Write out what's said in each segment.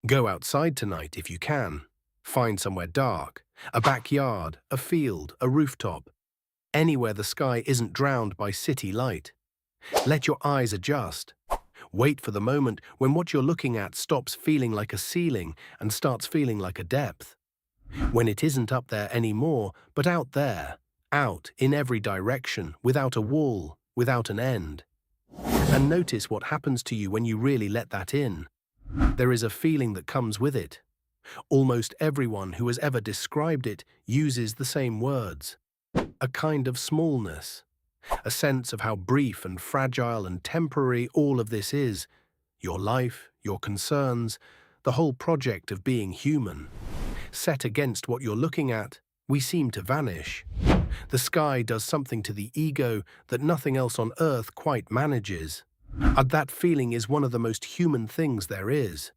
Go outside tonight if you can. Find somewhere dark, a backyard, a field, a rooftop, anywhere the sky isn't drowned by city light. Let your eyes adjust. Wait for the moment when what you're looking at stops feeling like a ceiling and starts feeling like a depth. When it isn't up there anymore, but out there, out in every direction, without a wall, without an end. And notice what happens to you when you really let that in. There is a feeling that comes with it. Almost everyone who has ever described it uses the same words. A kind of smallness. A sense of how brief and fragile and temporary all of this is. Your life, your concerns, the whole project of being human. Set against what you're looking at, we seem to vanish. The sky does something to the ego that nothing else on earth quite manages. And that feeling is one of the most human things there is.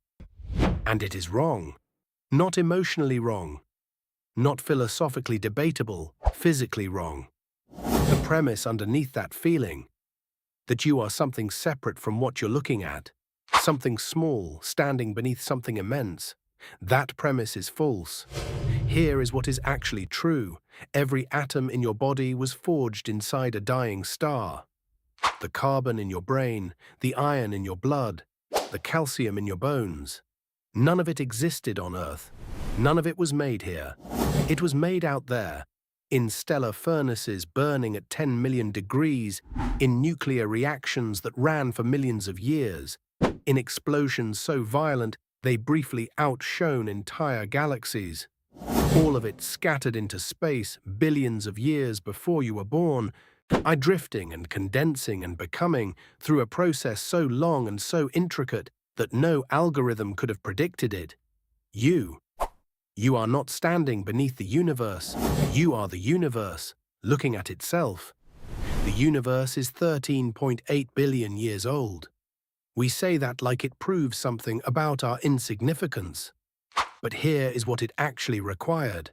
And it is wrong. Not emotionally wrong. Not philosophically debatable, physically wrong. The premise underneath that feeling, that you are something separate from what you're looking at, something small standing beneath something immense, that premise is false. Here is what is actually true. Every atom in your body was forged inside a dying star. The carbon in your brain, the iron in your blood, the calcium in your bones. None of it existed on Earth. None of it was made here. It was made out there, in stellar furnaces burning at 10 million degrees, in nuclear reactions that ran for millions of years, in explosions so violent they briefly outshone entire galaxies. All of it scattered into space billions of years before you were born, drifting and condensing and becoming through a process so long and so intricate that no algorithm could have predicted it. You are not standing beneath the universe. You are the universe, looking at itself. The universe is 13.8 billion years old. We say that like it proves something about our insignificance. But here is what it actually required.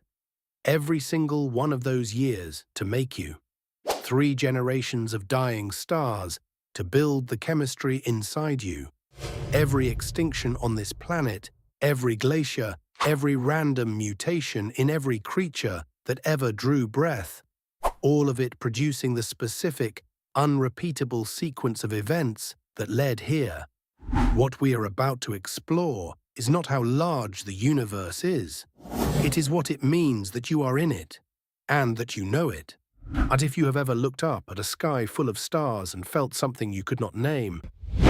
Every single one of those years to make you. 3 generations of dying stars to build the chemistry inside you. Every extinction on this planet, every glacier, every random mutation in every creature that ever drew breath, all of it producing the specific, unrepeatable sequence of events that led here. What we are about to explore is not how large the universe is. It is what it means that you are in it, and that you know it. And if you have ever looked up at a sky full of stars and felt something you could not name,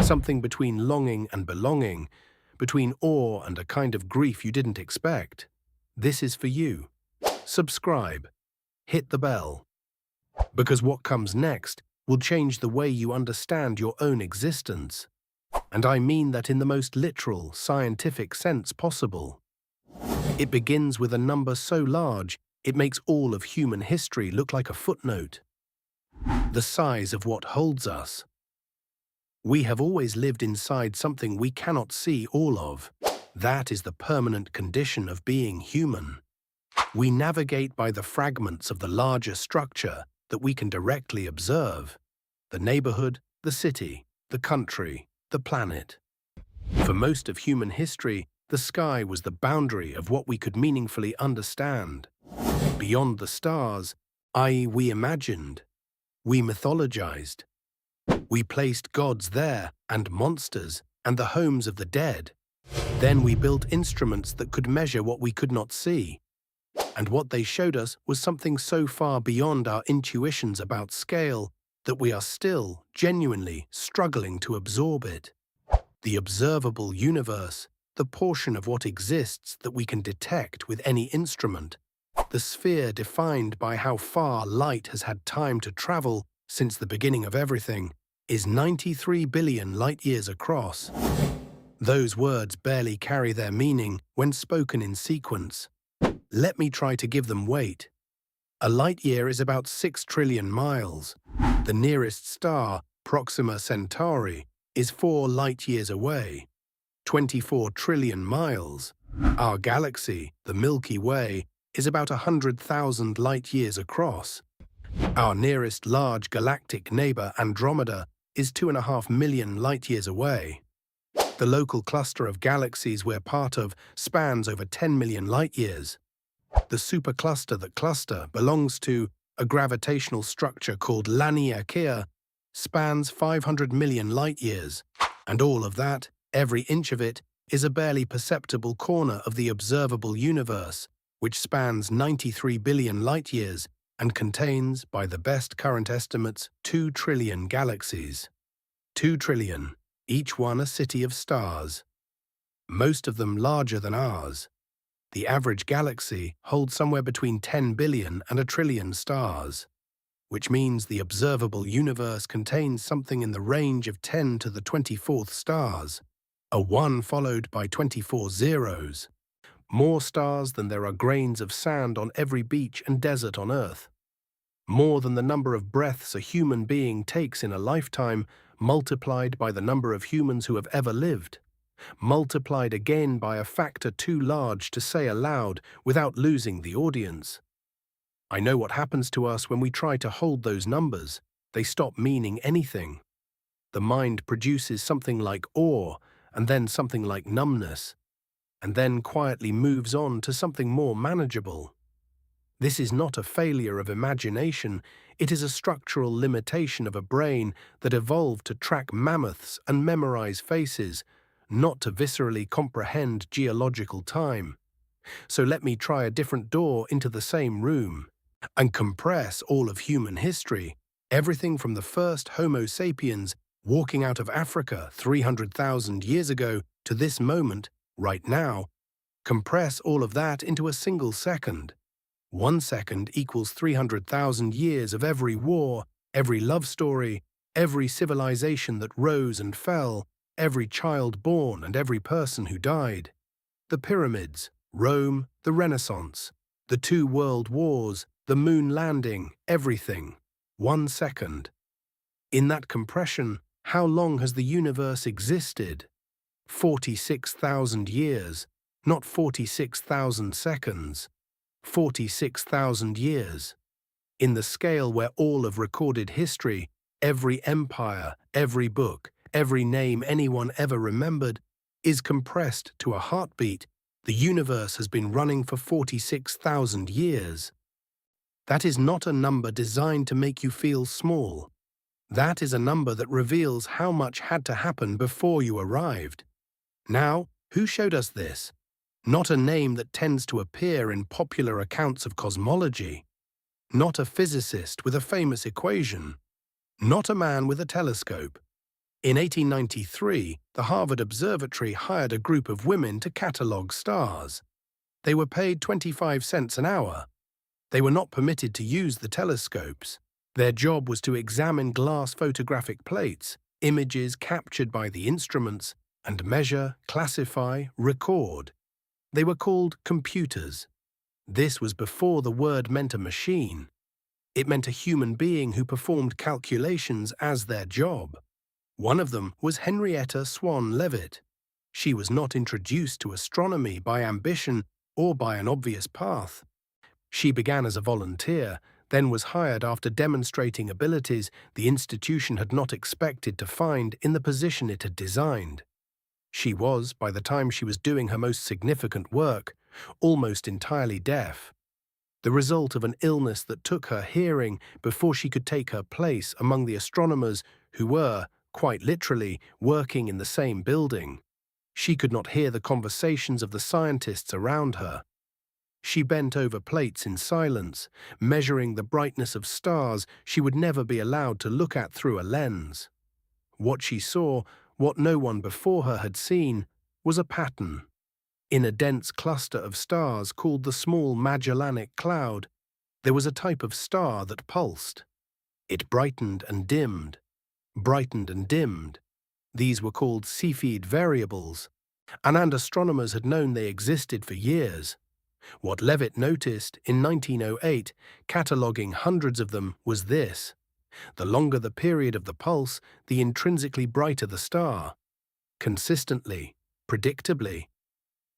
something between longing and belonging, between awe and a kind of grief you didn't expect, this is for you. Subscribe. Hit the bell. Because what comes next will change the way you understand your own existence. And I mean that in the most literal, scientific sense possible. It begins with a number so large, it makes all of human history look like a footnote. The size of what holds us. We have always lived inside something we cannot see all of. That is the permanent condition of being human. We navigate by the fragments of the larger structure that we can directly observe. The neighborhood, the city, the country, the planet. For most of human history, the sky was the boundary of what we could meaningfully understand. Beyond the stars, i.e., we imagined, we mythologized. We placed gods there, and monsters, and the homes of the dead. Then we built instruments that could measure what we could not see. And what they showed us was something so far beyond our intuitions about scale that we are still, genuinely, struggling to absorb it. The observable universe, the portion of what exists that we can detect with any instrument, the sphere defined by how far light has had time to travel since the beginning of everything, is 93 billion light-years across. Those words barely carry their meaning when spoken in sequence. Let me try to give them weight. A light-year is about 6 trillion miles. The nearest star, Proxima Centauri, is 4 light-years away. 24 trillion miles. Our galaxy, the Milky Way, is about 100,000 light-years across. Our nearest large galactic neighbor, Andromeda, is 2.5 million light-years away. The local cluster of galaxies we're part of spans over 10 million light-years. The supercluster that cluster belongs to a gravitational structure called Laniakea spans 500 million light-years, and all of that, every inch of it, is a barely perceptible corner of the observable universe, which spans 93 billion light-years and contains, by the best current estimates, 2 trillion galaxies. 2 trillion, each one a city of stars. Most of them larger than ours. The average galaxy holds somewhere between 10 billion and a trillion stars, which means the observable universe contains something in the range of 10 to the 24th stars, a 1 followed by 24 zeros. More stars than there are grains of sand on every beach and desert on Earth. More than the number of breaths a human being takes in a lifetime, multiplied by the number of humans who have ever lived. Multiplied again by a factor too large to say aloud without losing the audience. I know what happens to us when we try to hold those numbers. They stop meaning anything. The mind produces something like awe, and then something like numbness, and then quietly moves on to something more manageable. This is not a failure of imagination, it is a structural limitation of a brain that evolved to track mammoths and memorize faces, not to viscerally comprehend geological time. So let me try a different door into the same room and compress all of human history, everything from the first Homo sapiens walking out of Africa 300,000 years ago to this moment, right now. Compress all of that into a single second. 1 second equals 300,000 years of every war, every love story, every civilization that rose and fell, every child born and every person who died. The pyramids, Rome, the Renaissance, the 2 world wars, the moon landing, everything. 1 second. In that compression, how long has the universe existed? 46,000 years, not 46,000 seconds. 46,000 years. In the scale where all of recorded history, every empire, every book, every name anyone ever remembered, is compressed to a heartbeat, the universe has been running for 46,000 years. That is not a number designed to make you feel small. That is a number that reveals how much had to happen before you arrived. Now, who showed us this? Not a name that tends to appear in popular accounts of cosmology. Not a physicist with a famous equation. Not a man with a telescope. In 1893, the Harvard Observatory hired a group of women to catalogue stars. They were paid 25 cents an hour. They were not permitted to use the telescopes. Their job was to examine glass photographic plates, images captured by the instruments, and measure, classify, record. They were called computers. This was before the word meant a machine. It meant a human being who performed calculations as their job. One of them was Henrietta Swan Leavitt. She was not introduced to astronomy by ambition or by an obvious path. She began as a volunteer, then was hired after demonstrating abilities the institution had not expected to find in the position it had designed. She was, by the time she was doing her most significant work, almost entirely deaf, the result of an illness that took her hearing before she could take her place among the astronomers who were, quite literally, working in the same building. She could not hear the conversations of the scientists around her. She bent over plates in silence, measuring the brightness of stars she would never be allowed to look at through a lens. What she saw, what no one before her had seen, was a pattern. In a dense cluster of stars called the Small Magellanic Cloud, there was a type of star that pulsed. It brightened and dimmed, brightened and dimmed. These were called Cepheid variables, and astronomers had known they existed for years. What Leavitt noticed in 1908, cataloguing hundreds of them, was this. The longer the period of the pulse, the intrinsically brighter the star. Consistently, predictably.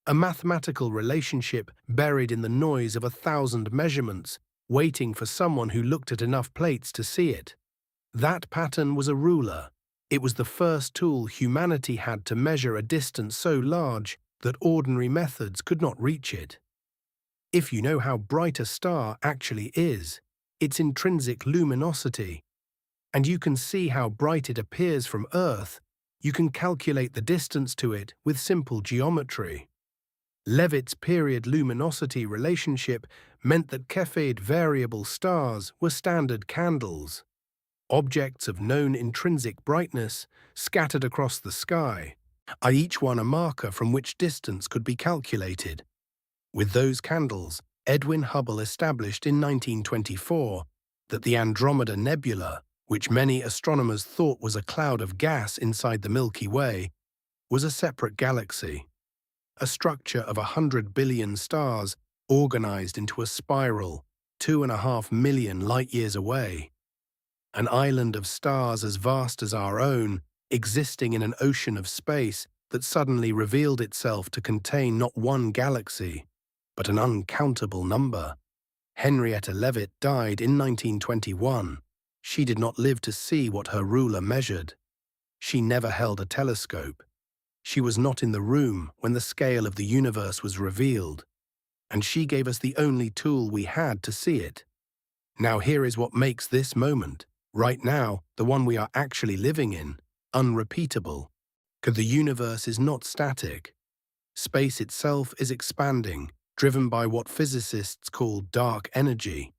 A mathematical relationship buried in the noise of 1,000 measurements, waiting for someone who looked at enough plates to see it. That pattern was a ruler. It was the first tool humanity had to measure a distance so large that ordinary methods could not reach it. If you know how bright a star actually is, its intrinsic luminosity, and you can see how bright it appears from Earth, you can calculate the distance to it with simple geometry. Leavitt's period luminosity relationship meant that Cepheid variable stars were standard candles, objects of known intrinsic brightness scattered across the sky, are each one a marker from which distance could be calculated. With those candles, Edwin Hubble established in 1924 that the Andromeda Nebula, which many astronomers thought was a cloud of gas inside the Milky Way, was a separate galaxy, a structure of 100 billion stars organized into a spiral 2.5 million light-years away. An island of stars as vast as our own, existing in an ocean of space that suddenly revealed itself to contain not one galaxy, but an uncountable number. Henrietta Leavitt died in 1921. She did not live to see what her ruler measured. She never held a telescope. She was not in the room when the scale of the universe was revealed, and she gave us the only tool we had to see it. Now here is what makes this moment, right now, the one we are actually living in, unrepeatable. Because the universe is not static. Space itself is expanding, driven by what physicists call dark energy,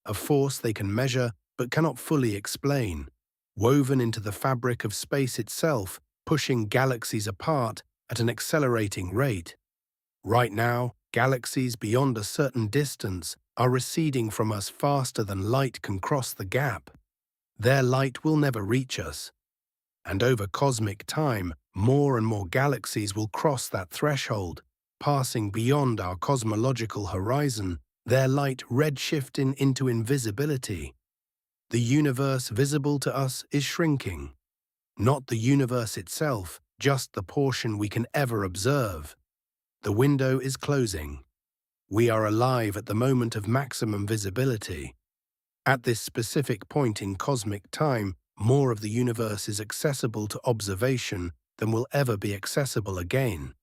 a force they can measure but cannot fully explain, woven into the fabric of space itself, pushing galaxies apart at an accelerating rate. Right now, galaxies beyond a certain distance are receding from us faster than light can cross the gap. Their light will never reach us. And over cosmic time, more and more galaxies will cross that threshold, passing beyond our cosmological horizon, their light redshifting into invisibility. The universe visible to us is shrinking. Not the universe itself, just the portion we can ever observe. The window is closing. We are alive at the moment of maximum visibility. At this specific point in cosmic time, more of the universe is accessible to observation than will ever be accessible again.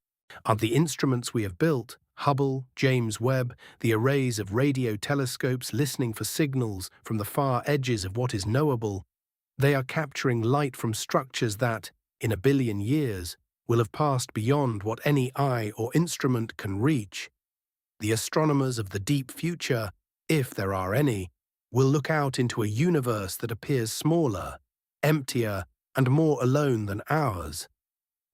Are the instruments we have built, Hubble, James Webb, the arrays of radio telescopes listening for signals from the far edges of what is knowable, they are capturing light from structures that, in a billion years, will have passed beyond what any eye or instrument can reach. The astronomers of the deep future, if there are any, will look out into a universe that appears smaller, emptier, and more alone than ours.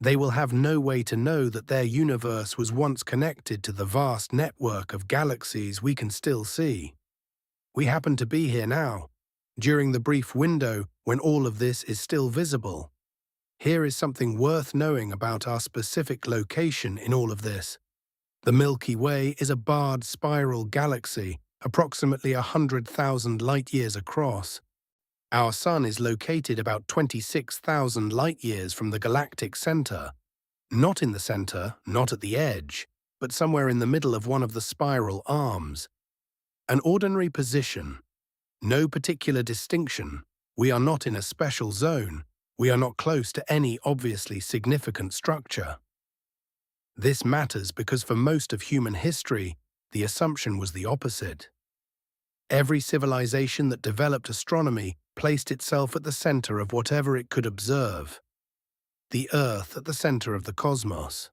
They will have no way to know that their universe was once connected to the vast network of galaxies we can still see. We happen to be here now, during the brief window when all of this is still visible. Here is something worth knowing about our specific location in all of this. The Milky Way is a barred spiral galaxy, approximately 100,000 light-years across. Our Sun is located about 26,000 light-years from the galactic center. Not in the center, not at the edge, but somewhere in the middle of one of the spiral arms. An ordinary position. No particular distinction. We are not in a special zone. We are not close to any obviously significant structure. This matters because for most of human history, the assumption was the opposite. Every civilization that developed astronomy placed itself at the center of whatever it could observe. The Earth at the center of the cosmos.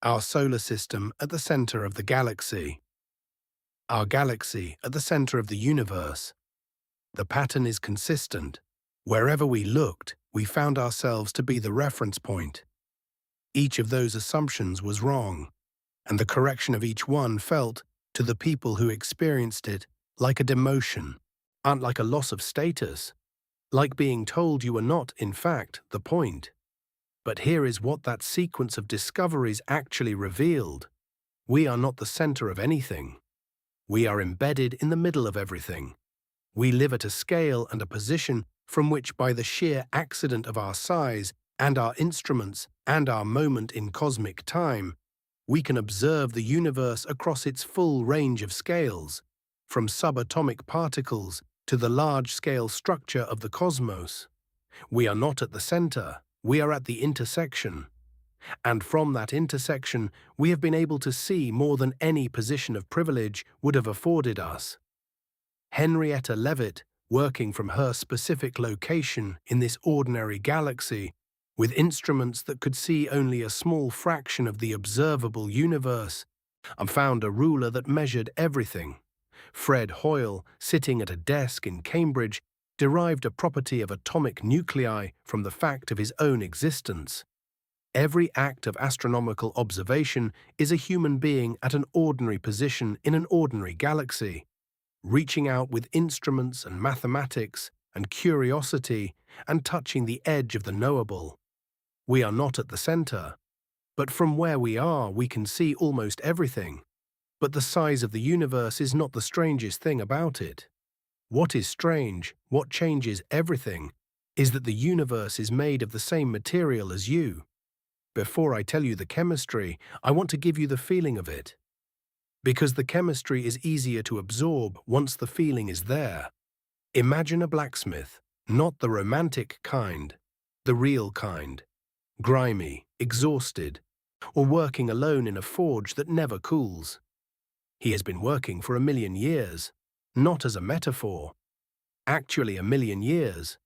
Our solar system at the center of the galaxy. Our galaxy at the center of the universe. The pattern is consistent. Wherever we looked, we found ourselves to be the reference point. Each of those assumptions was wrong, and the correction of each one felt, to the people who experienced it, like a demotion, and like a loss of status, like being told you were not, in fact, the point. But here is what that sequence of discoveries actually revealed. We are not the center of anything. We are embedded in the middle of everything. We live at a scale and a position from which, by the sheer accident of our size and our instruments and our moment in cosmic time, we can observe the universe across its full range of scales, from subatomic particles to the large-scale structure of the cosmos. We are not at the center, we are at the intersection. And from that intersection, we have been able to see more than any position of privilege would have afforded us. Henrietta Leavitt, working from her specific location in this ordinary galaxy, with instruments that could see only a small fraction of the observable universe, and found a ruler that measured everything. Fred Hoyle, sitting at a desk in Cambridge, derived a property of atomic nuclei from the fact of his own existence. Every act of astronomical observation is a human being at an ordinary position in an ordinary galaxy, reaching out with instruments and mathematics and curiosity and touching the edge of the knowable. We are not at the center, but from where we are we can see almost everything. But the size of the universe is not the strangest thing about it. What is strange, what changes everything, is that the universe is made of the same material as you. Before I tell you the chemistry, I want to give you the feeling of it. Because the chemistry is easier to absorb once the feeling is there. Imagine a blacksmith, not the romantic kind, the real kind, grimy, exhausted, or working alone in a forge that never cools. He has been working for 1,000,000 years, not as a metaphor, actually 1,000,000 years.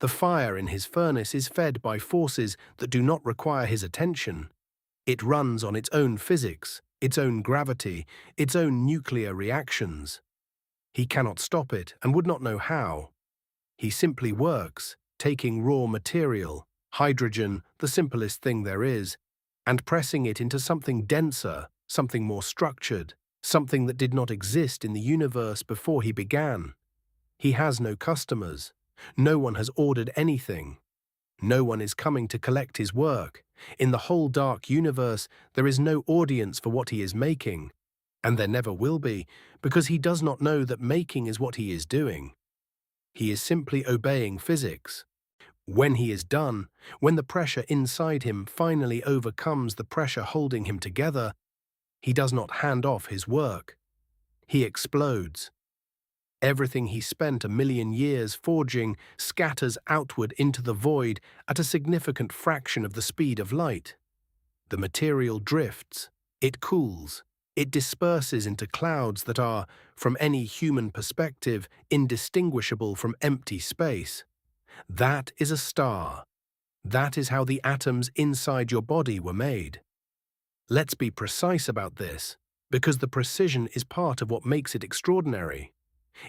The fire in his furnace is fed by forces that do not require his attention. It runs on its own physics, its own gravity, its own nuclear reactions. He cannot stop it and would not know how. He simply works, taking raw material, hydrogen, the simplest thing there is, and pressing it into something denser, something more structured, something that did not exist in the universe before he began. He has no customers. No one has ordered anything. No one is coming to collect his work. In the whole dark universe, there is no audience for what he is making, and there never will be, because he does not know that making is what he is doing. He is simply obeying physics. When he is done, when the pressure inside him finally overcomes the pressure holding him together, he does not hand off his work. He explodes. Everything he spent 1,000,000 years forging scatters outward into the void at a significant fraction of the speed of light. The material drifts, it cools, it disperses into clouds that are, from any human perspective, indistinguishable from empty space. That is a star. That is how the atoms inside your body were made. Let's be precise about this, because the precision is part of what makes it extraordinary.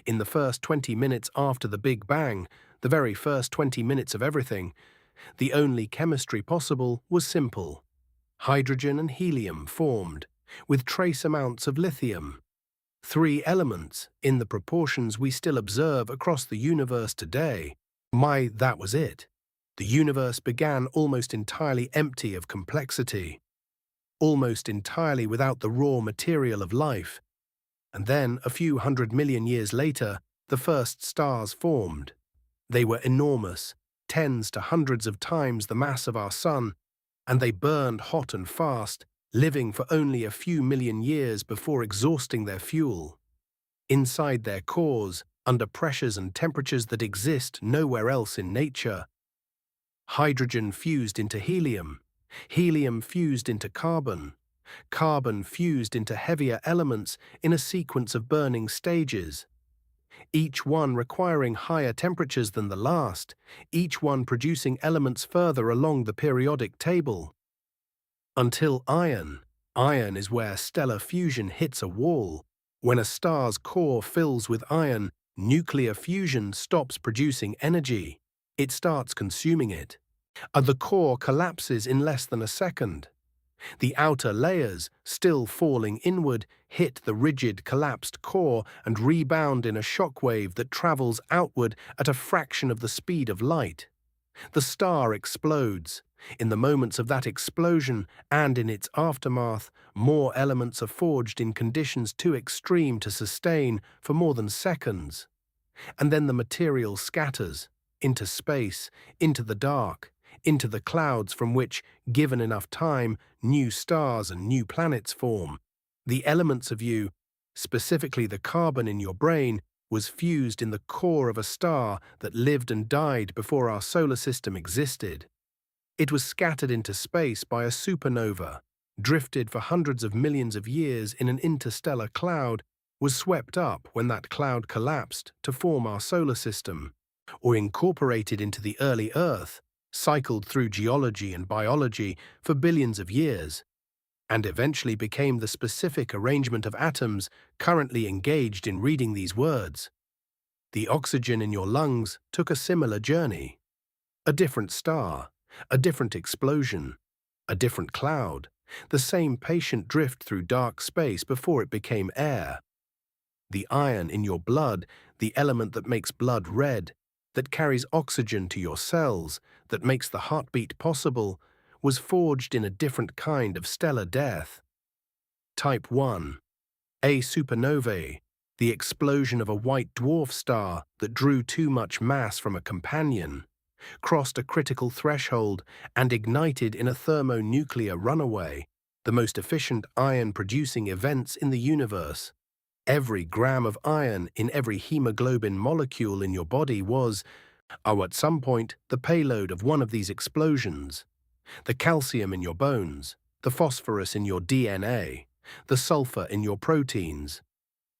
In the first 20 minutes after the Big Bang, the very first 20 minutes of everything, the only chemistry possible was simple. Hydrogen and helium formed, with trace amounts of lithium. 3 elements, in the proportions we still observe across the universe today. That was it. The universe began almost entirely empty of complexity, almost entirely without the raw material of life. And then, a few 100 million years later, the first stars formed. They were enormous, tens to hundreds of times the mass of our sun, and they burned hot and fast, living for only a few million years before exhausting their fuel. Inside their cores, under pressures and temperatures that exist nowhere else in nature, hydrogen fused into helium, helium fused into carbon, carbon fused into heavier elements in a sequence of burning stages, each one requiring higher temperatures than the last, each one producing elements further along the periodic table. Until iron. Iron is where stellar fusion hits a wall. When a star's core fills with iron, nuclear fusion stops producing energy. It starts consuming it. The core collapses in less than a second. The outer layers, still falling inward, hit the rigid, collapsed core and rebound in a shockwave that travels outward at a fraction of the speed of light. The star explodes. In the moments of that explosion, and in its aftermath, more elements are forged in conditions too extreme to sustain for more than seconds. And then the material scatters into space, into the dark, into the clouds from which, given enough time, new stars and new planets form. The elements of you, specifically the carbon in your brain, was fused in the core of a star that lived and died before our solar system existed. It was scattered into space by a supernova, drifted for hundreds of millions of years in an interstellar cloud, was swept up when that cloud collapsed to form our solar system, or incorporated into the early Earth, cycled through geology and biology for billions of years, and eventually became the specific arrangement of atoms currently engaged in reading these words. The oxygen in your lungs took a similar journey. A different star, a different explosion, a different cloud, the same patient drift through dark space before it became air. The iron in your blood, the element that makes blood red, that carries oxygen to your cells, that makes the heartbeat possible, was forged in a different kind of stellar death. Type 1. A supernovae, the explosion of a white dwarf star that drew too much mass from a companion, crossed a critical threshold and ignited in a thermonuclear runaway, the most efficient iron-producing events in the universe. Every gram of iron in every hemoglobin molecule in your body was, at some point, the payload of one of these explosions. The calcium in your bones, the phosphorus in your DNA, the sulfur in your proteins,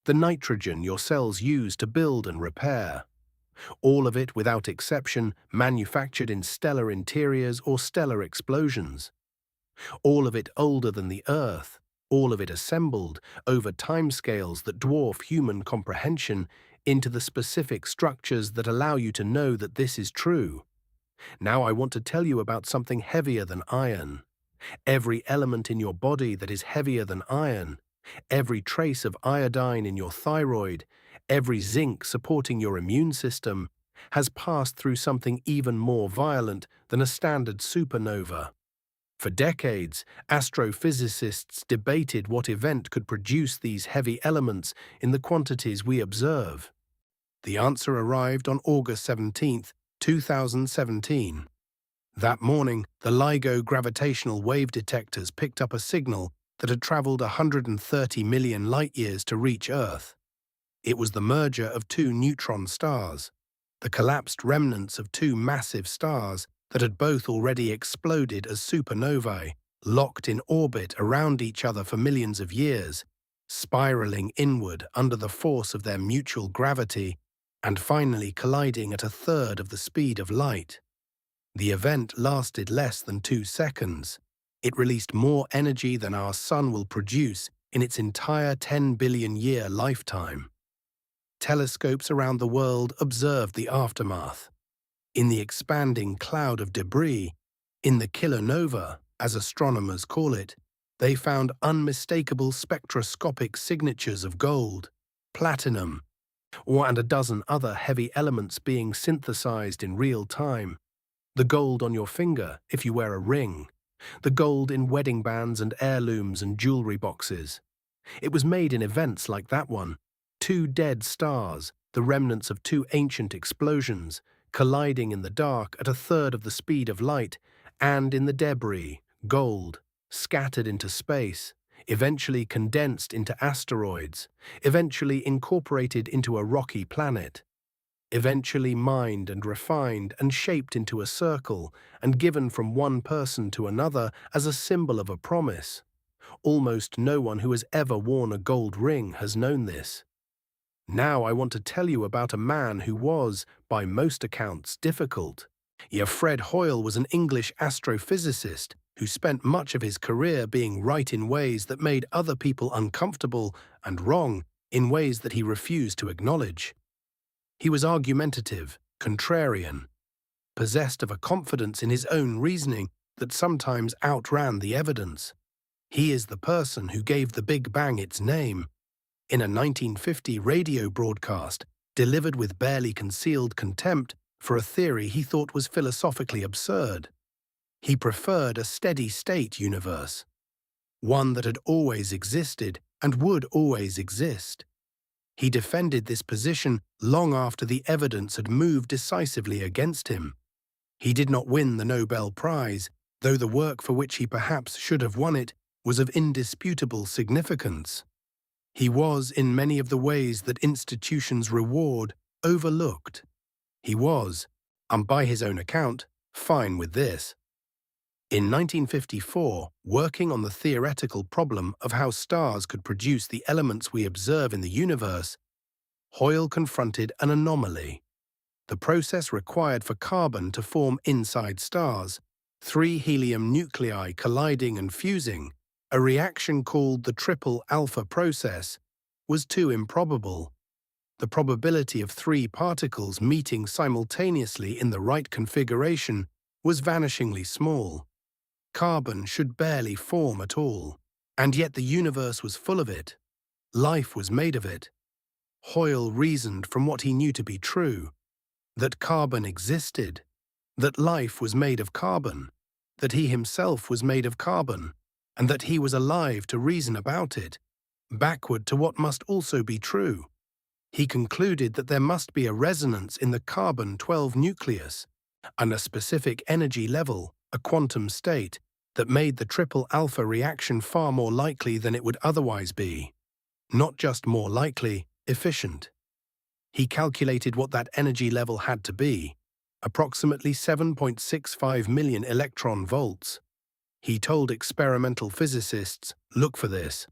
the nitrogen your cells use to build and repair. All of it, without exception, manufactured in stellar interiors or stellar explosions. All of it older than the Earth, all of it assembled over timescales that dwarf human comprehension into the specific structures that allow you to know that this is true. Now I want to tell you about something heavier than iron. Every element in your body that is heavier than iron, every trace of iodine in your thyroid, every zinc supporting your immune system, has passed through something even more violent than a standard supernova. For decades, astrophysicists debated what event could produce these heavy elements in the quantities we observe. The answer arrived on August 17, 2017. That morning, the LIGO gravitational wave detectors picked up a signal that had traveled 130 million light-years to reach Earth. It was the merger of two neutron stars, the collapsed remnants of two massive stars that had both already exploded as supernovae, locked in orbit around each other for millions of years, spiraling inward under the force of their mutual gravity, and finally colliding at a third of the speed of light. The event lasted less than 2 seconds. It released more energy than our Sun will produce in its entire 10-billion-year lifetime. Telescopes around the world observed the aftermath. In the expanding cloud of debris, in the kilonova, as astronomers call it, they found unmistakable spectroscopic signatures of gold, platinum, and a dozen other heavy elements being synthesized in real time. The gold on your finger, if you wear a ring. The gold in wedding bands and heirlooms and jewelry boxes. It was made in events like that one. Two dead stars, the remnants of two ancient explosions, colliding in the dark at a third of the speed of light, and in the debris, gold, scattered into space, eventually condensed into asteroids, eventually incorporated into a rocky planet, eventually mined and refined and shaped into a circle and given from one person to another as a symbol of a promise. Almost no one who has ever worn a gold ring has known this. Now I want to tell you about a man who was, by most accounts, difficult. Fred Hoyle was an English astrophysicist who spent much of his career being right in ways that made other people uncomfortable and wrong in ways that he refused to acknowledge. He was argumentative, contrarian, possessed of a confidence in his own reasoning that sometimes outran the evidence. He is the person who gave the Big Bang its name. In a 1950 radio broadcast, delivered with barely concealed contempt for a theory he thought was philosophically absurd. He preferred a steady-state universe, one that had always existed and would always exist. He defended this position long after the evidence had moved decisively against him. He did not win the Nobel Prize, though the work for which he perhaps should have won it was of indisputable significance. He was, in many of the ways that institutions reward, overlooked. He was, and by his own account, fine with this. In 1954, working on the theoretical problem of how stars could produce the elements we observe in the universe, Hoyle confronted an anomaly. The process required for carbon to form inside stars, 3 helium nuclei colliding and fusing, a reaction called the triple alpha process, was too improbable. The probability of 3 particles meeting simultaneously in the right configuration was vanishingly small. Carbon should barely form at all, and yet the universe was full of it. Life was made of it. Hoyle reasoned from what he knew to be true, that carbon existed, that life was made of carbon, that he himself was made of carbon, and that he was alive to reason about it, backward to what must also be true. He concluded that there must be a resonance in the carbon-12 nucleus, and a specific energy level, a quantum state, that made the triple alpha reaction far more likely than it would otherwise be. Not just more likely, efficient. He calculated what that energy level had to be, approximately 7.65 million electron volts. He told experimental physicists, look for this.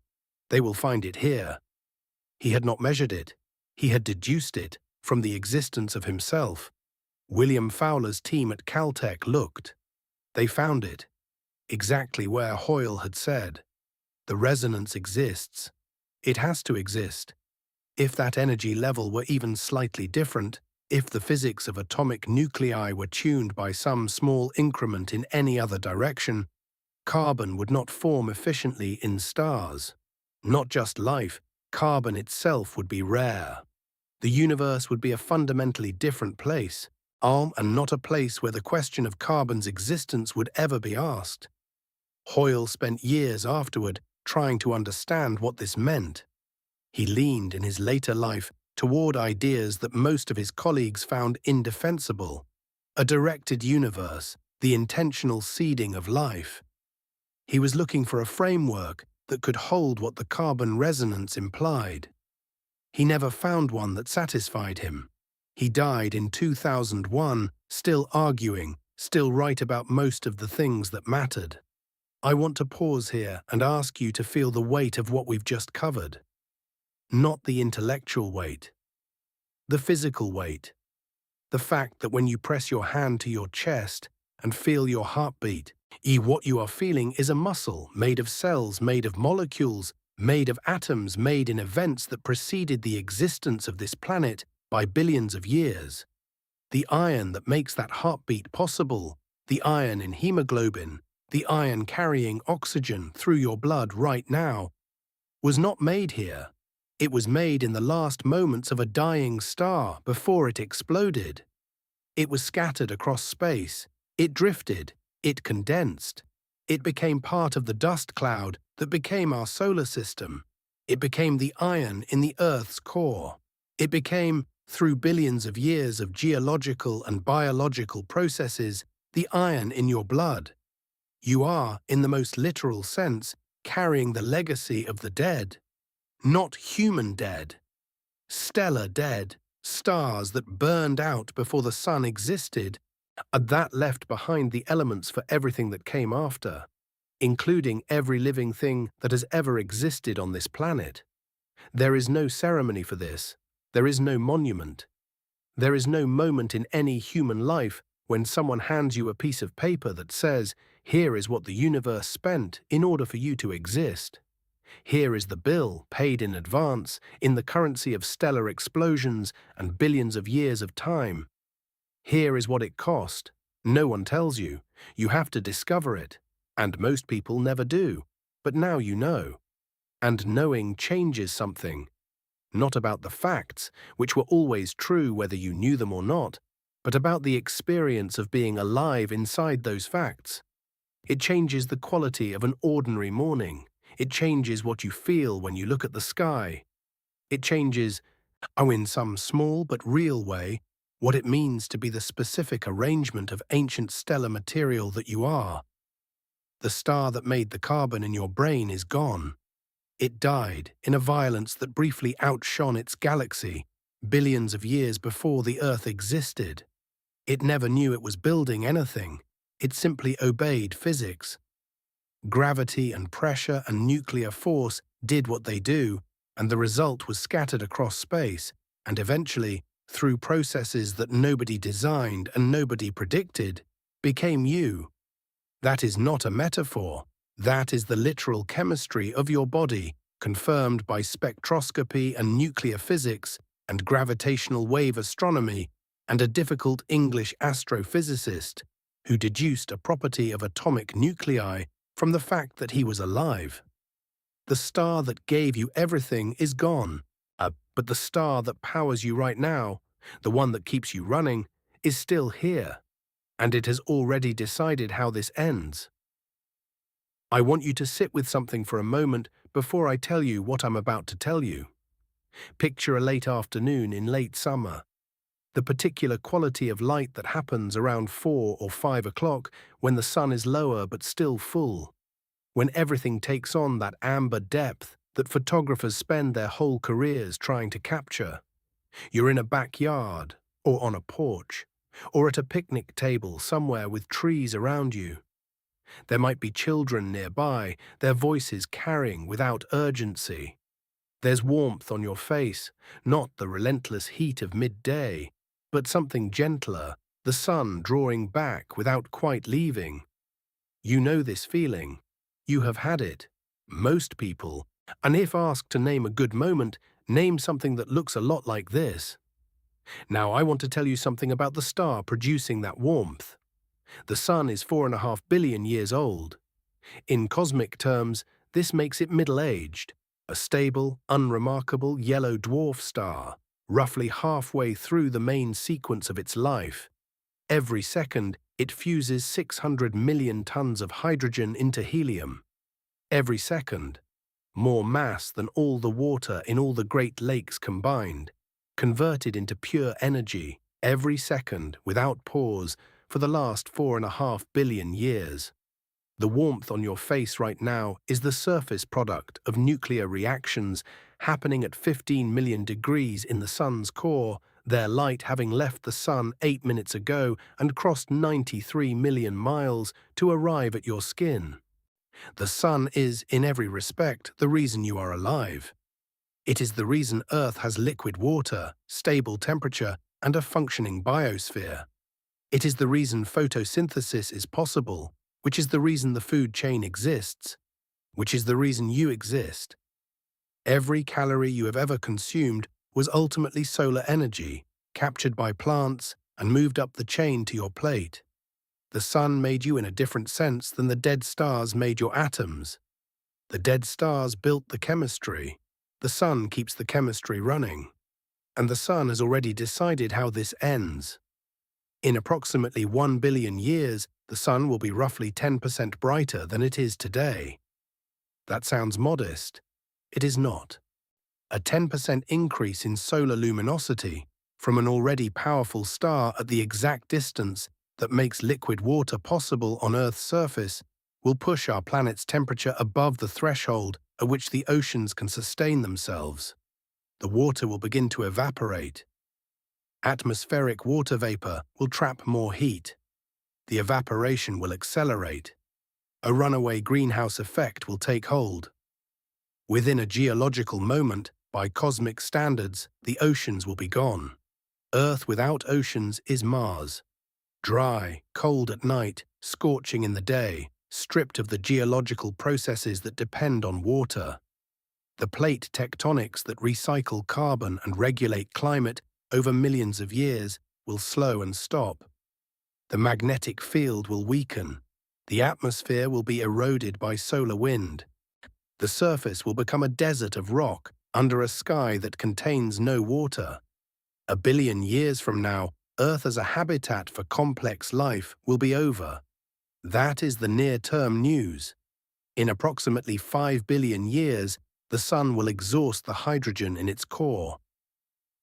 They will find it here. He had not measured it. He had deduced it from the existence of himself. William Fowler's team at Caltech looked. They found it, exactly where Hoyle had said. The resonance exists. It has to exist. If that energy level were even slightly different, if the physics of atomic nuclei were tuned by some small increment in any other direction, carbon would not form efficiently in stars. Not just life, carbon itself would be rare. The universe would be a fundamentally different place, and not a place where the question of carbon's existence would ever be asked. Hoyle spent years afterward trying to understand what this meant. He leaned in his later life toward ideas that most of his colleagues found indefensible: a directed universe, the intentional seeding of life. He was looking for a framework that could hold what the carbon resonance implied. He never found one that satisfied him. He died in 2001, still arguing, still right about most of the things that mattered. I want to pause here and ask you to feel the weight of what we've just covered. Not the intellectual weight, the physical weight. The fact that when you press your hand to your chest and feel your heartbeat, what you are feeling is a muscle made of cells, made of molecules, made of atoms, made in events that preceded the existence of this planet by billions of years. The iron that makes that heartbeat possible, the iron in hemoglobin, the iron carrying oxygen through your blood right now, was not made here. It was made in the last moments of a dying star before it exploded. It was scattered across space. It drifted. It condensed. It became part of the dust cloud that became our solar system. It became the iron in the Earth's core. It became, through billions of years of geological and biological processes, the iron in your blood. You are, in the most literal sense, carrying the legacy of the dead. Not human dead. Stellar dead, stars that burned out before the sun existed, and that left behind the elements for everything that came after, including every living thing that has ever existed on this planet. There is no ceremony for this. There is no monument. There is no moment in any human life when someone hands you a piece of paper that says, here is what the universe spent in order for you to exist. Here is the bill, paid in advance, in the currency of stellar explosions and billions of years of time. Here is what it cost. No one tells you. You have to discover it. And most people never do. But now you know. And knowing changes something. Not about the facts, which were always true whether you knew them or not, but about the experience of being alive inside those facts. It changes the quality of an ordinary morning. It changes what you feel when you look at the sky. It changes, in some small but real way, what it means to be the specific arrangement of ancient stellar material that you are. The star that made the carbon in your brain is gone. It died in a violence that briefly outshone its galaxy, billions of years before the Earth existed. It never knew it was building anything. It simply obeyed physics. Gravity and pressure and nuclear force did what they do, and the result was scattered across space, and eventually, through processes that nobody designed and nobody predicted, became you. That is not a metaphor. That is the literal chemistry of your body, confirmed by spectroscopy and nuclear physics and gravitational wave astronomy, and a difficult English astrophysicist who deduced a property of atomic nuclei from the fact that he was alive. The star that gave you everything is gone, but the star that powers you right now, the one that keeps you running, is still here, and it has already decided how this ends. I want you to sit with something for a moment before I tell you what I'm about to tell you. Picture a late afternoon in late summer. The particular quality of light that happens around 4 or 5 o'clock when the sun is lower but still full, when everything takes on that amber depth that photographers spend their whole careers trying to capture. You're in a backyard, or on a porch, or at a picnic table somewhere with trees around you. There might be children nearby, their voices carrying without urgency. There's warmth on your face, not the relentless heat of midday, but something gentler, the sun drawing back without quite leaving. You know this feeling. You have had it. Most people. And if asked to name a good moment, name something that looks a lot like this. Now I want to tell you something about the star producing that warmth. The sun is 4.5 billion years old. In cosmic terms, this makes it middle-aged, a stable, unremarkable yellow dwarf star, roughly halfway through the main sequence of its life. Every second, it fuses 600 million tons of hydrogen into helium. Every second, more mass than all the water in all the Great Lakes combined, converted into pure energy, every second, without pause, for the last 4.5 billion years. The warmth on your face right now is the surface product of nuclear reactions happening at 15 million degrees in the sun's core, their light having left the sun 8 minutes ago and crossed 93 million miles to arrive at your skin. The sun is, in every respect, the reason you are alive. It is the reason Earth has liquid water, stable temperature, and a functioning biosphere. It is the reason photosynthesis is possible, which is the reason the food chain exists, which is the reason you exist. Every calorie you have ever consumed was ultimately solar energy, captured by plants and moved up the chain to your plate. The sun made you in a different sense than the dead stars made your atoms. The dead stars built the chemistry. The sun keeps the chemistry running. And the sun has already decided how this ends. In approximately 1 billion years, the sun will be roughly 10% brighter than it is today. That sounds modest. It is not. A 10% increase in solar luminosity from an already powerful star at the exact distance that makes liquid water possible on Earth's surface will push our planet's temperature above the threshold at which the oceans can sustain themselves. The water will begin to evaporate. Atmospheric water vapor will trap more heat. The evaporation will accelerate. A runaway greenhouse effect will take hold. Within a geological moment, by cosmic standards, the oceans will be gone. Earth without oceans is Mars. Dry, cold at night, scorching in the day, stripped of the geological processes that depend on water. The plate tectonics that recycle carbon and regulate climate over millions of years will slow and stop. The magnetic field will weaken. The atmosphere will be eroded by solar wind. The surface will become a desert of rock under a sky that contains no water. 1 billion years from now, Earth as a habitat for complex life will be over. That is the near-term news. In approximately 5 billion years, the sun will exhaust the hydrogen in its core.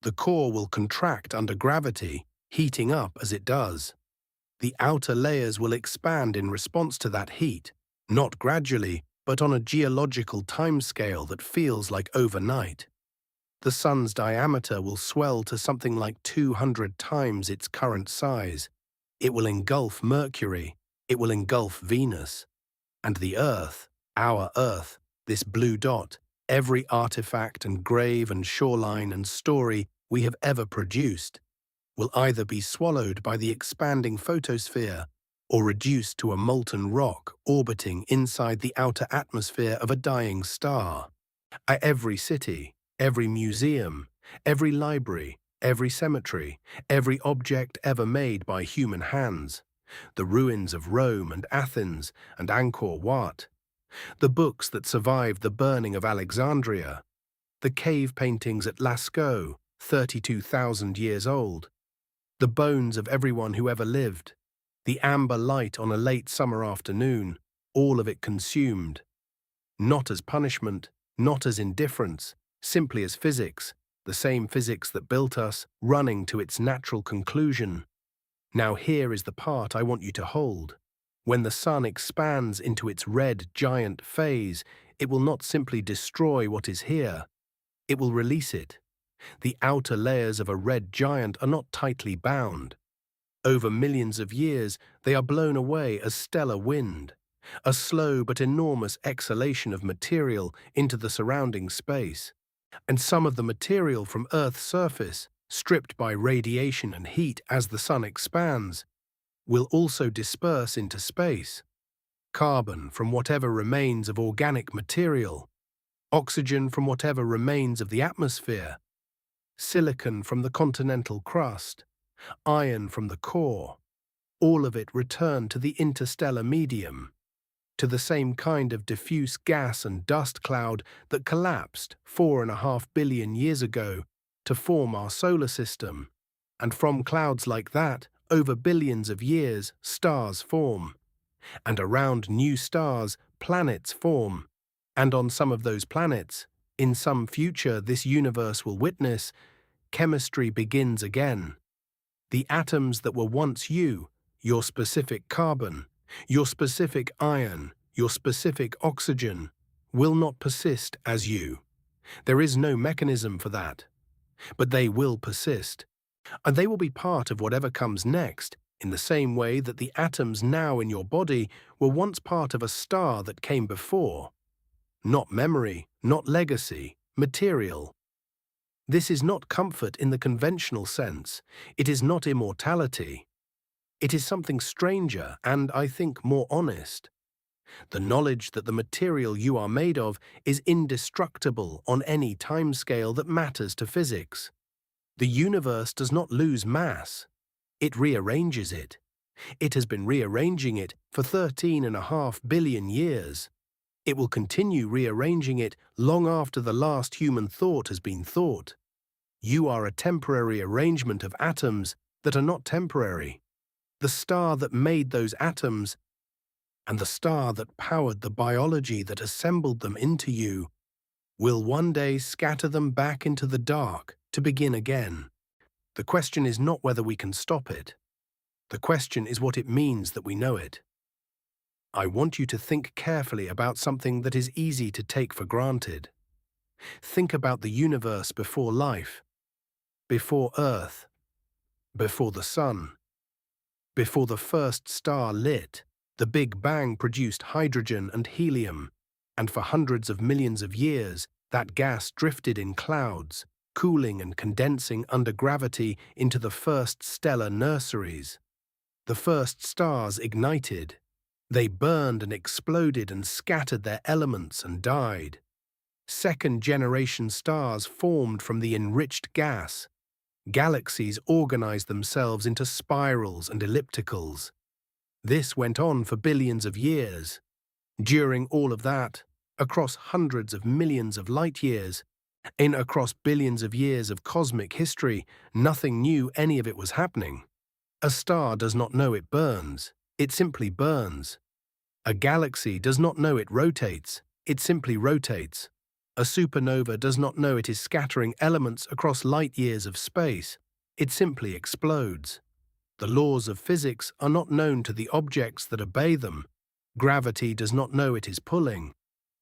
The core will contract under gravity, heating up as it does. The outer layers will expand in response to that heat, not gradually, but on a geological timescale that feels like overnight. The sun's diameter will swell to something like 200 times its current size. It will engulf Mercury, it will engulf Venus, and the Earth, our Earth, this blue dot, every artifact and grave and shoreline and story we have ever produced, will either be swallowed by the expanding photosphere or reduced to a molten rock orbiting inside the outer atmosphere of a dying star. Every city, every museum, every library, every cemetery, every object ever made by human hands, the ruins of Rome and Athens and Angkor Wat, the books that survived the burning of Alexandria, the cave paintings at Lascaux, 32,000 years old, the bones of everyone who ever lived, the amber light on a late summer afternoon, all of it consumed, not as punishment, not as indifference, simply as physics, the same physics that built us, running to its natural conclusion. Now here is the part I want you to hold. When the sun expands into its red giant phase, it will not simply destroy what is here. It will release it. The outer layers of a red giant are not tightly bound. Over millions of years, they are blown away as stellar wind, a slow but enormous exhalation of material into the surrounding space. And some of the material from Earth's surface, stripped by radiation and heat as the sun expands, will also disperse into space. Carbon from whatever remains of organic material, oxygen from whatever remains of the atmosphere, silicon from the continental crust, iron from the core, all of it return to the interstellar medium, to the same kind of diffuse gas and dust cloud that collapsed 4.5 billion years ago to form our solar system. And from clouds like that, over billions of years, stars form. And around new stars, planets form. And on some of those planets, in some future this universe will witness, chemistry begins again. The atoms that were once you, your specific carbon, your specific iron, your specific oxygen, will not persist as you. There is no mechanism for that. But they will persist. And they will be part of whatever comes next, in the same way that the atoms now in your body were once part of a star that came before. Not memory, not legacy, material. This is not comfort in the conventional sense. It is not immortality. It is something stranger and, I think, more honest. The knowledge that the material you are made of is indestructible on any timescale that matters to physics. The universe does not lose mass. It rearranges it. It has been rearranging it for 13.5 billion years. It will continue rearranging it long after the last human thought has been thought. You are a temporary arrangement of atoms that are not temporary. The star that made those atoms and the star that powered the biology that assembled them into you will one day scatter them back into the dark to begin again. The question is not whether we can stop it. The question is what it means that we know it. I want you to think carefully about something that is easy to take for granted. Think about the universe before life, before Earth, before the sun, before the first star lit. The Big Bang produced hydrogen and helium, and for hundreds of millions of years, that gas drifted in clouds, cooling and condensing under gravity into the first stellar nurseries. The first stars ignited. They burned and exploded and scattered their elements and died. Second-generation stars formed from the enriched gas. Galaxies organized themselves into spirals and ellipticals. This went on for billions of years. During all of that, across hundreds of millions of light years, across billions of years of cosmic history, nothing knew any of it was happening. A star does not know it burns. It simply burns. A galaxy does not know it rotates. It simply rotates. A supernova does not know it is scattering elements across light years of space. It simply explodes. The laws of physics are not known to the objects that obey them. Gravity does not know it is pulling.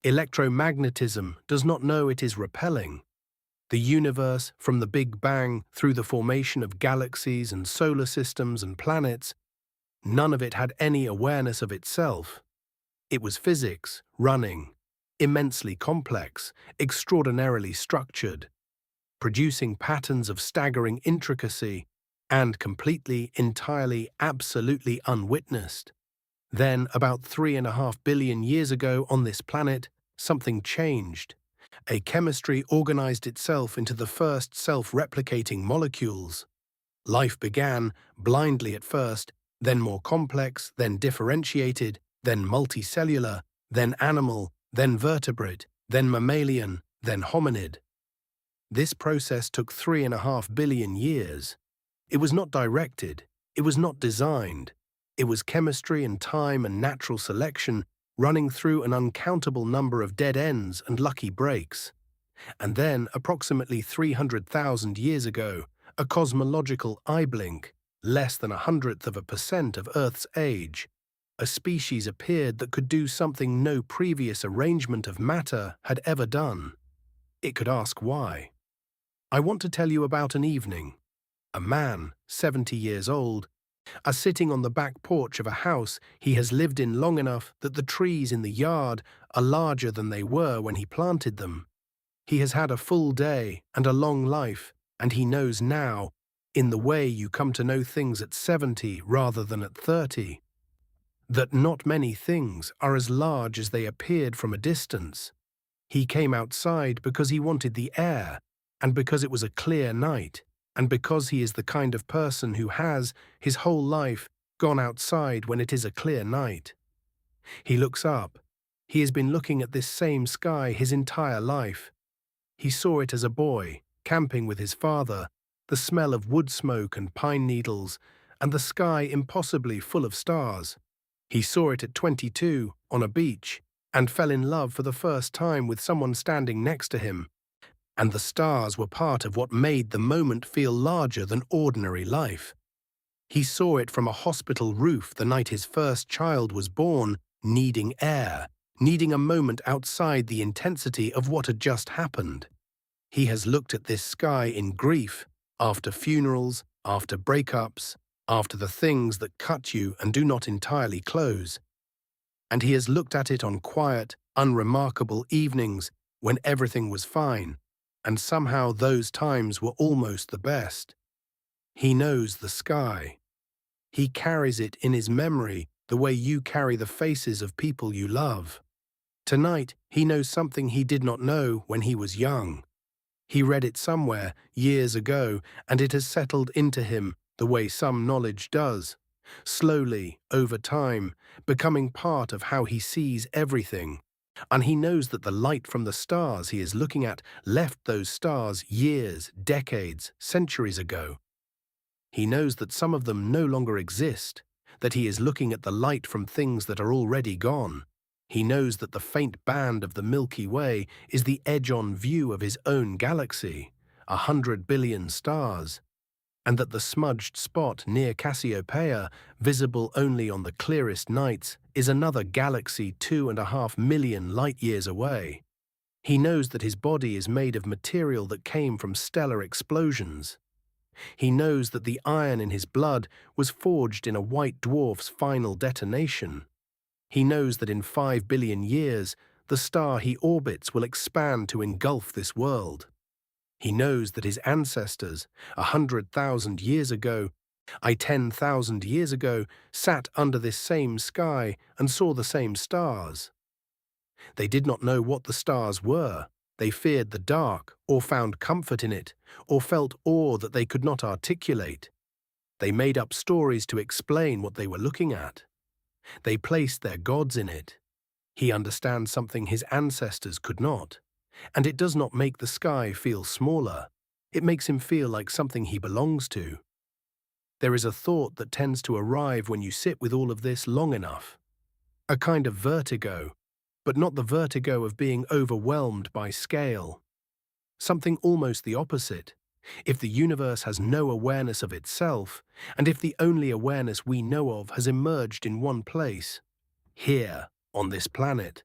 Electromagnetism does not know it is repelling. The universe, from the Big Bang through the formation of galaxies and solar systems and planets, none of it had any awareness of itself. It was physics, running, immensely complex, extraordinarily structured, producing patterns of staggering intricacy and completely, entirely, absolutely unwitnessed. Then, about 3.5 billion years ago on this planet, something changed. A chemistry organized itself into the first self-replicating molecules. Life began, blindly at first, then more complex, then differentiated, then multicellular, then animal, then vertebrate, then mammalian, then hominid. This process took 3.5 billion years. It was not directed, it was not designed. It was chemistry and time and natural selection running through an uncountable number of dead ends and lucky breaks. And then, approximately 300,000 years ago, a cosmological eye blink, less than 1/100% of Earth's age, a species appeared that could do something no previous arrangement of matter had ever done. It could ask why. I want to tell you about an evening. A man, 70 years old, are sitting on the back porch of a house he has lived in long enough that the trees in the yard are larger than they were when he planted them. He has had a full day and a long life, and he knows now, in the way you come to know things at 70 rather than at 30, that not many things are as large as they appeared from a distance. He came outside because he wanted the air, and because it was a clear night, and because he is the kind of person who has, his whole life, gone outside when it is a clear night. He looks up. He has been looking at this same sky his entire life. He saw it as a boy, camping with his father, the smell of wood smoke and pine needles, and the sky impossibly full of stars. He saw it at 22, on a beach, and fell in love for the first time with someone standing next to him. And the stars were part of what made the moment feel larger than ordinary life. He saw it from a hospital roof the night his first child was born, needing air, needing a moment outside the intensity of what had just happened. He has looked at this sky in grief, after funerals, after breakups, after the things that cut you and do not entirely close. And he has looked at it on quiet, unremarkable evenings when everything was fine, and somehow those times were almost the best. He knows the sky. He carries it in his memory the way you carry the faces of people you love. Tonight, he knows something he did not know when he was young. He read it somewhere, years ago, and it has settled into him the way some knowledge does, slowly, over time, becoming part of how he sees everything. And he knows that the light from the stars he is looking at left those stars years, decades, centuries ago. He knows that some of them no longer exist, that he is looking at the light from things that are already gone. He knows that the faint band of the Milky Way is the edge-on view of his own galaxy, 100 billion stars, and that the smudged spot near Cassiopeia, visible only on the clearest nights, is another galaxy 2.5 million light-years away. He knows that his body is made of material that came from stellar explosions. He knows that the iron in his blood was forged in a white dwarf's final detonation. He knows that in 5 billion years, the star he orbits will expand to engulf this world. He knows that his ancestors, 100,000 years ago, 10,000 years ago, sat under this same sky and saw the same stars. They did not know what the stars were. They feared the dark, or found comfort in it, or felt awe that they could not articulate. They made up stories to explain what they were looking at. They placed their gods in it. He understands something his ancestors could not. And it does not make the sky feel smaller. It makes him feel like something he belongs to. There is a thought that tends to arrive when you sit with all of this long enough. A kind of vertigo, but not the vertigo of being overwhelmed by scale. Something almost the opposite. If the universe has no awareness of itself, and if the only awareness we know of has emerged in one place, here, on this planet,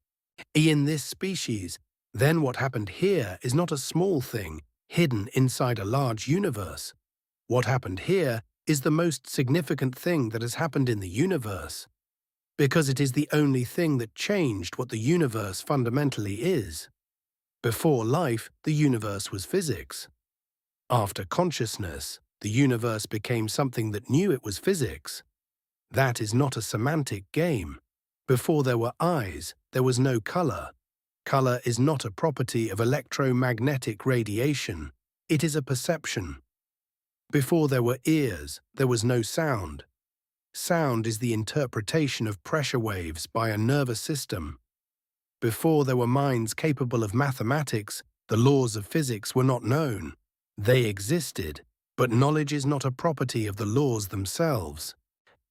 In this species, then what happened here is not a small thing hidden inside a large universe. What happened here is the most significant thing that has happened in the universe, because it is the only thing that changed what the universe fundamentally is. Before life, the universe was physics. After consciousness, the universe became something that knew it was physics. That is not a semantic game. Before there were eyes, there was no color. Color is not a property of electromagnetic radiation. It is a perception. Before there were ears, there was no sound. Sound is the interpretation of pressure waves by a nervous system. Before there were minds capable of mathematics, the laws of physics were not known. They existed, but knowledge is not a property of the laws themselves.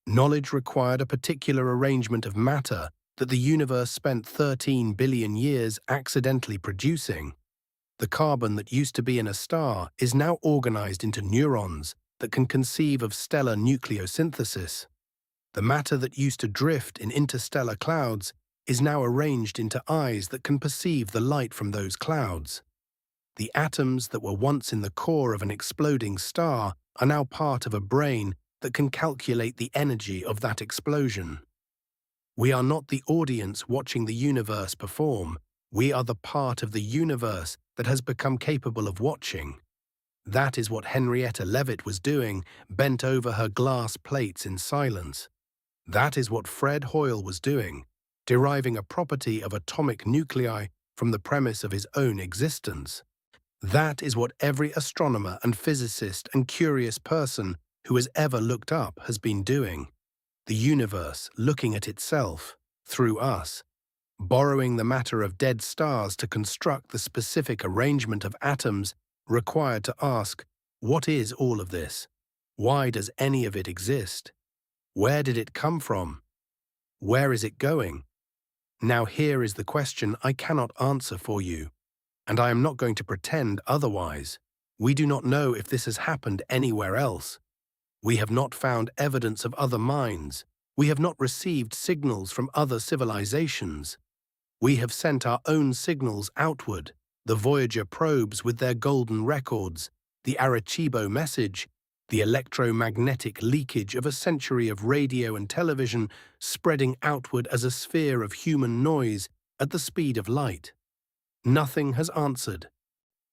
Knowledge required a particular arrangement of matter that the universe spent 13 billion years accidentally producing. The carbon that used to be in a star is now organized into neurons that can conceive of stellar nucleosynthesis. The matter that used to drift in interstellar clouds is now arranged into eyes that can perceive the light from those clouds. The atoms that were once in the core of an exploding star are now part of a brain that can calculate the energy of that explosion. We are not the audience watching the universe perform. We are the part of the universe that has become capable of watching. That is what Henrietta Leavitt was doing, bent over her glass plates in silence. That is what Fred Hoyle was doing, deriving a property of atomic nuclei from the premise of his own existence. That is what every astronomer and physicist and curious person who has ever looked up has been doing. The universe looking at itself, through us, borrowing the matter of dead stars to construct the specific arrangement of atoms required to ask, what is all of this? Why does any of it exist? Where did it come from? Where is it going? Now here is the question I cannot answer for you, and I am not going to pretend otherwise. We do not know if this has happened anywhere else. We have not found evidence of other minds. We have not received signals from other civilizations. We have sent our own signals outward, the Voyager probes with their golden records, the Arecibo message, the electromagnetic leakage of a century of radio and television spreading outward as a sphere of human noise at the speed of light. Nothing has answered.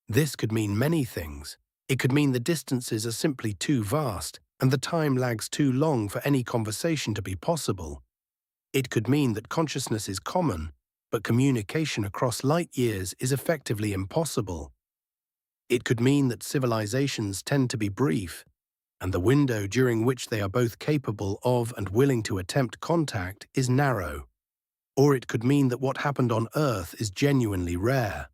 This could mean many things. It could mean the distances are simply too vast and the time lags too long for any conversation to be possible. It could mean that consciousness is common, but communication across light years is effectively impossible. It could mean that civilizations tend to be brief, and the window during which they are both capable of and willing to attempt contact is narrow. Or it could mean that what happened on Earth is genuinely rare.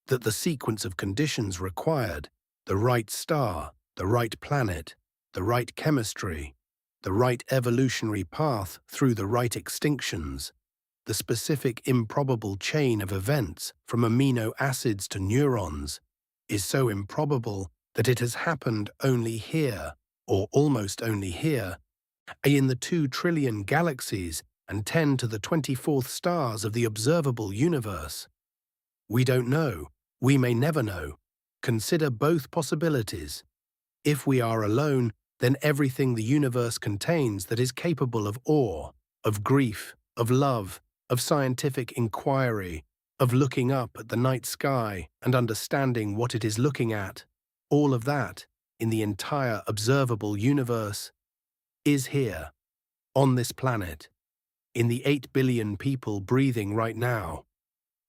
That the sequence of conditions required, the right star, the right planet, the right chemistry, the right evolutionary path through the right extinctions, the specific improbable chain of events from amino acids to neurons, is so improbable that it has happened only here, or almost only here, in the 2 trillion galaxies and 10 to the 24th stars of the observable universe. We don't know. We may never know. Consider both possibilities. If we are alone, then everything the universe contains that is capable of awe, of grief, of love, of scientific inquiry, of looking up at the night sky and understanding what it is looking at, all of that, in the entire observable universe, is here, on this planet, in the 8 billion people breathing right now,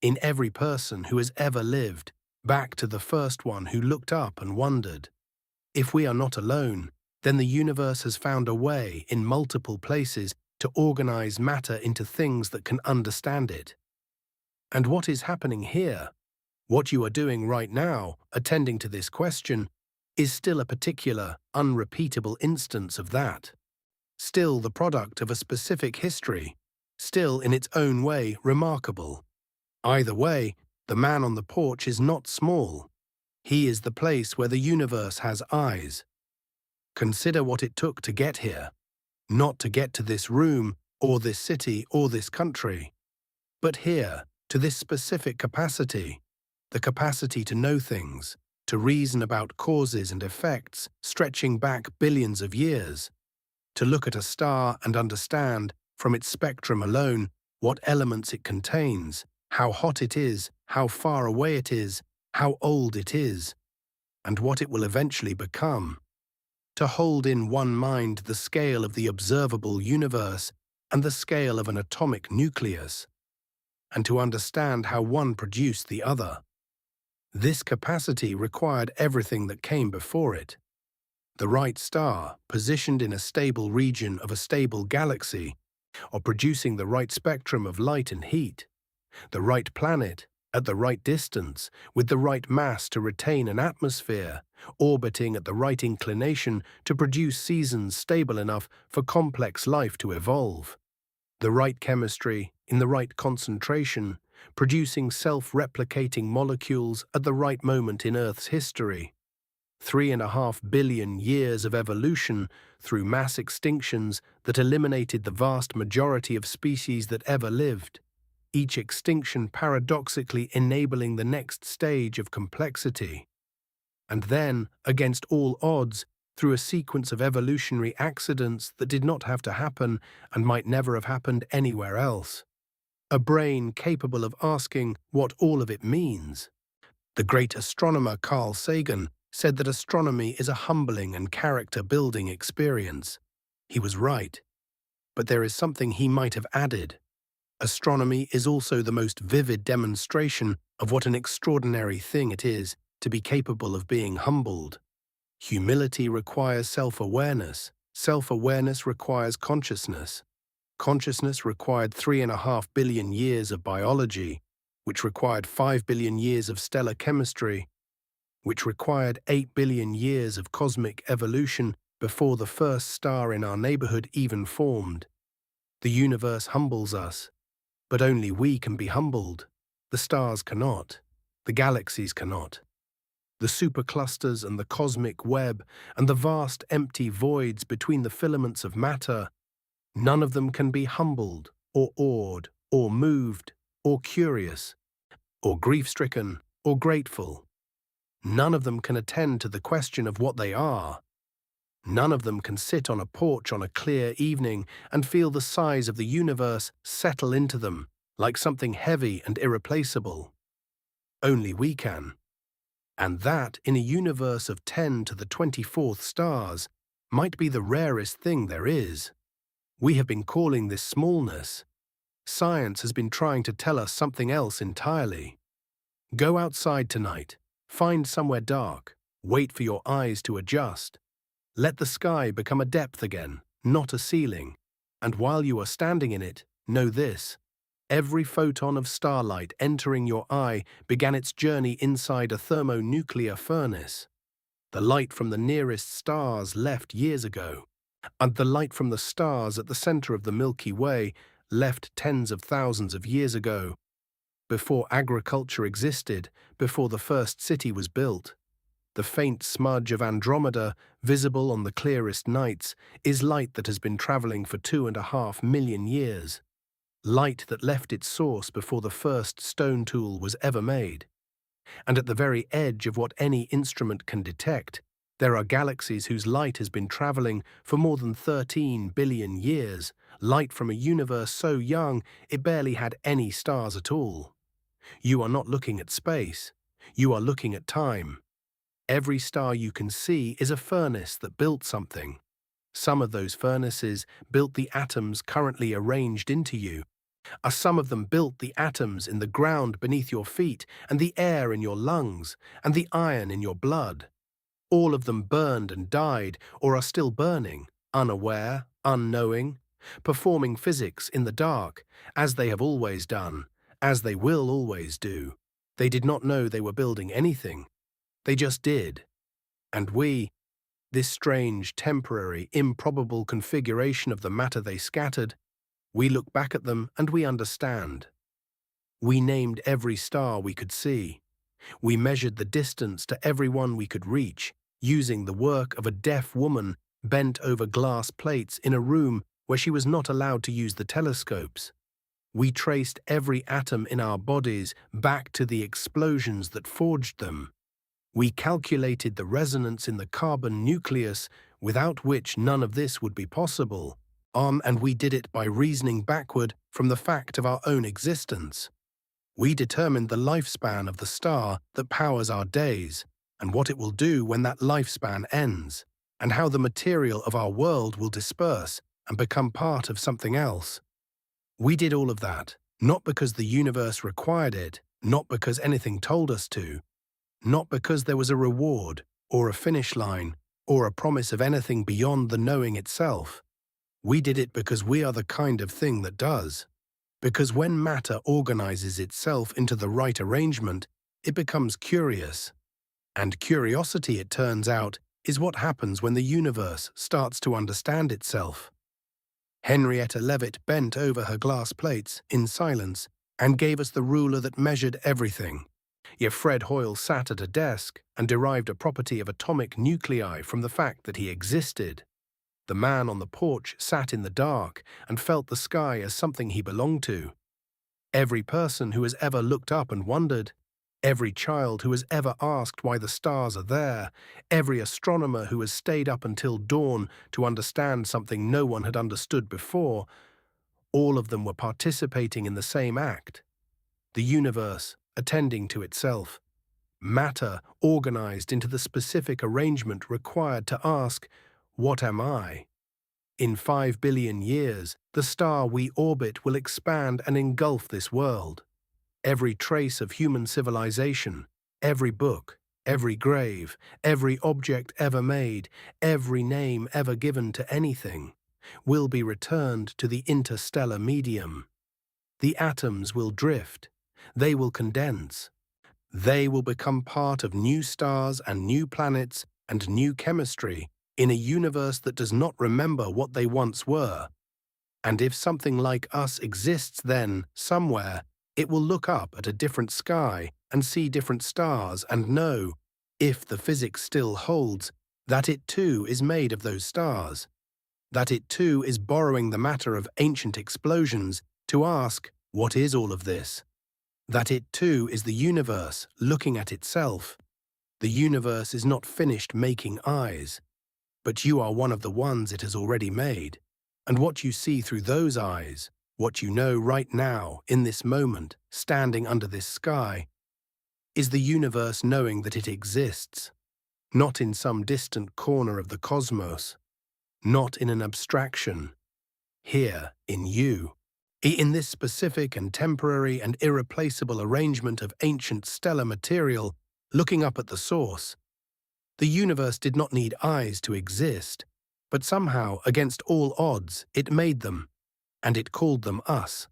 in every person who has ever lived, back to the first one who looked up and wondered. If we are not alone, then the universe has found a way in multiple places to organize matter into things that can understand it. And what is happening here, what you are doing right now, attending to this question, is still a particular, unrepeatable instance of that. Still the product of a specific history, still in its own way remarkable. Either way, the man on the porch is not small. He is the place where the universe has eyes. Consider what it took to get here, not to get to this room, or this city, or this country. But here, to this specific capacity, the capacity to know things, to reason about causes and effects stretching back billions of years, to look at a star and understand, from its spectrum alone, what elements it contains, how hot it is, how far away it is, how old it is, and what it will eventually become. To hold in one mind the scale of the observable universe and the scale of an atomic nucleus, and to understand how one produced the other. This capacity required everything that came before it. The right star, positioned in a stable region of a stable galaxy, or producing the right spectrum of light and heat. The right planet, at the right distance, with the right mass to retain an atmosphere, orbiting at the right inclination to produce seasons stable enough for complex life to evolve. The right chemistry, in the right concentration, producing self-replicating molecules at the right moment in Earth's history. 3.5 billion years of evolution through mass extinctions that eliminated the vast majority of species that ever lived, each extinction paradoxically enabling the next stage of complexity. And then, against all odds, through a sequence of evolutionary accidents that did not have to happen and might never have happened anywhere else. A brain capable of asking what all of it means. The great astronomer Carl Sagan said that astronomy is a humbling and character-building experience. He was right. But there is something he might have added. Astronomy is also the most vivid demonstration of what an extraordinary thing it is to be capable of being humbled. Humility requires self-awareness. Self-awareness requires consciousness. Consciousness required 3.5 billion years of biology, which required 5 billion years of stellar chemistry, which required 8 billion years of cosmic evolution before the first star in our neighborhood even formed. The universe humbles us, but only we can be humbled. The stars cannot. The galaxies cannot. The superclusters and the cosmic web and the vast empty voids between the filaments of matter, none of them can be humbled or awed or moved or curious or grief-stricken or grateful. None of them can attend to the question of what they are. None of them can sit on a porch on a clear evening and feel the size of the universe settle into them like something heavy and irreplaceable. Only we can. And that, in a universe of 10 to the 24th stars, might be the rarest thing there is. We have been calling this smallness. Science has been trying to tell us something else entirely. Go outside tonight. Find somewhere dark. Wait for your eyes to adjust. Let the sky become a depth again, not a ceiling. And while you are standing in it, know this. Every photon of starlight entering your eye began its journey inside a thermonuclear furnace. The light from the nearest stars left years ago, and the light from the stars at the center of the Milky Way left tens of thousands of years ago. Before agriculture existed, before the first city was built. The faint smudge of Andromeda, visible on the clearest nights, is light that has been traveling for 2.5 million years. Light that left its source before the first stone tool was ever made. And at the very edge of what any instrument can detect, there are galaxies whose light has been traveling for more than 13 billion years, light from a universe so young it barely had any stars at all. You are not looking at space. You are looking at time. Every star you can see is a furnace that built something. Some of those furnaces built the atoms currently arranged into you. Some of them built the atoms in the ground beneath your feet, and the air in your lungs, and the iron in your blood. All of them burned and died, or are still burning, unaware, unknowing, performing physics in the dark, as they have always done, as they will always do. They did not know they were building anything. They just did. And we, this strange, temporary, improbable configuration of the matter they scattered, we look back at them and we understand. We named every star we could see. We measured the distance to every one we could reach, using the work of a deaf woman bent over glass plates in a room where she was not allowed to use the telescopes. We traced every atom in our bodies back to the explosions that forged them. We calculated the resonance in the carbon nucleus, without which none of this would be possible. And we did it by reasoning backward from the fact of our own existence. We determined the lifespan of the star that powers our days, and what it will do when that lifespan ends, and how the material of our world will disperse and become part of something else. We did all of that, not because the universe required it, not because anything told us to, not because there was a reward, or a finish line, or a promise of anything beyond the knowing itself. We did it because we are the kind of thing that does. Because when matter organizes itself into the right arrangement, it becomes curious. And curiosity, it turns out, is what happens when the universe starts to understand itself. Henrietta Leavitt bent over her glass plates in silence and gave us the ruler that measured everything. Yet Fred Hoyle sat at a desk and derived a property of atomic nuclei from the fact that he existed. The man on the porch sat in the dark and felt the sky as something he belonged to. Every person who has ever looked up and wondered, every child who has ever asked why the stars are there, every astronomer who has stayed up until dawn to understand something no one had understood before, all of them were participating in the same act. The universe attending to itself. Matter organized into the specific arrangement required to ask, "What am I?" In 5 billion years, the star we orbit will expand and engulf this world. Every trace of human civilization, every book, every grave, every object ever made, every name ever given to anything, will be returned to the interstellar medium. The atoms will drift. They will condense. They will become part of new stars and new planets and new chemistry in a universe that does not remember what they once were. And if something like us exists then, somewhere, it will look up at a different sky and see different stars and know, if the physics still holds, that it too is made of those stars. That it too is borrowing the matter of ancient explosions to ask, what is all of this? That it too is the universe looking at itself. The universe is not finished making eyes, but you are one of the ones it has already made. And what you see through those eyes, what you know right now, in this moment, standing under this sky, is the universe knowing that it exists, not in some distant corner of the cosmos, not in an abstraction, here in you. In this specific and temporary and irreplaceable arrangement of ancient stellar material, looking up at the source. The universe did not need eyes to exist, but somehow, against all odds, it made them, and it called them us.